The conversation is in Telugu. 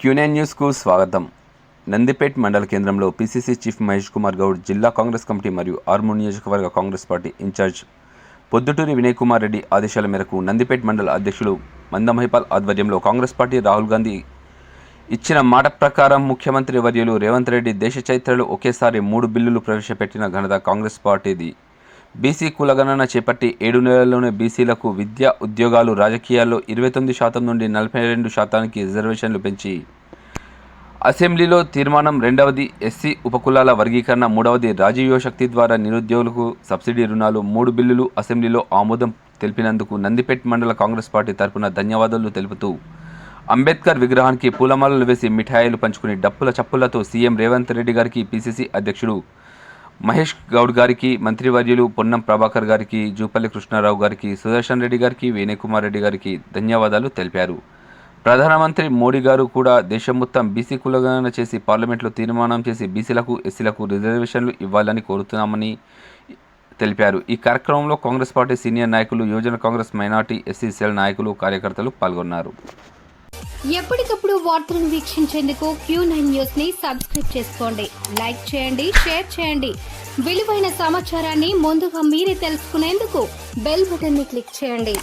క్యూనైన్ న్యూస్కు స్వాగతం. నందిపేట్ మండల కేంద్రంలో పీసీసీ చీఫ్ మహేష్ కుమార్ గౌడ్, జిల్లా కాంగ్రెస్ కమిటీ మరియు ఆర్మూర్ నియోజకవర్గ కాంగ్రెస్ పార్టీ ఇన్ఛార్జ్ పొద్దుటూరి వినయ్ కుమార్ రెడ్డి ఆదేశాల మేరకు నందిపేట్ మండల అధ్యక్షులు మందమహిపాల్ ఆధ్వర్యంలో కాంగ్రెస్ పార్టీ రాహుల్ గాంధీ ఇచ్చిన మాట ప్రకారం ముఖ్యమంత్రి వర్యులు రేవంత్ రెడ్డి దేశ చరిత్రలో ఒకేసారి 3 బిల్లులు ప్రవేశపెట్టిన ఘనత కాంగ్రెస్ పార్టీది. బీసీ కులగణన చేపట్టి 7 నెలల్లోనే బీసీలకు విద్య, ఉద్యోగాలు, రాజకీయాల్లో 29% నుండి 42% రిజర్వేషన్లు పెంచి అసెంబ్లీలో తీర్మానం, 2వది ఎస్సీ ఉపకులాల వర్గీకరణ, 3వది రాజీవ్ యువశక్తి ద్వారా నిరుద్యోగులకు సబ్సిడీ రుణాలు, 3 బిల్లులు అసెంబ్లీలో ఆమోదం తెలిపినందుకు నందిపేట్ మండల కాంగ్రెస్ పార్టీ తరపున ధన్యవాదాలు తెలుపుతూ అంబేద్కర్ విగ్రహానికి పూలమాలలు వేసి మిఠాయిలు పంచుకుని డప్పుల చప్పులతో సీఎం రేవంత్ రెడ్డి గారికి, పీసీసీ అధ్యక్షుడు మహేష్ గౌడ్ గారికి, మంత్రివర్యులు పొన్నం ప్రభాకర్ గారికి, జూపల్లి కృష్ణారావు గారికి, సుదర్శన్ రెడ్డి గారికి, వినయ్ కుమార్ రెడ్డి గారికి ధన్యవాదాలు తెలిపారు. ప్రధానమంత్రి మోడీ గారు కూడా దేశం మొత్తం బీసీ కులగణన చేసి పార్లమెంట్లో తీర్మానం చేసి బీసీలకు, ఎస్సీలకు రిజర్వేషన్లు ఇవ్వాలని కోరుతున్నామని తెలిపారు. ఈ కార్యక్రమంలో కాంగ్రెస్ పార్టీ సీనియర్ నాయకులు, యువజన కాంగ్రెస్, మైనార్టీ, ఎస్సీ సెల్ నాయకులు, కార్యకర్తలు పాల్గొన్నారు. ఎప్పటికప్పుడు వార్తలను వీక్షించేందుకు Q9 న్యూస్ ని సబ్స్క్రైబ్ చేసుకోండి, లైక్ చేయండి, షేర్ చేయండి. విలువైన సమాచారాన్ని ముందుగా మీరే తెలుసుకునేందుకు బెల్ బటన్ ని క్లిక్ చేయండి.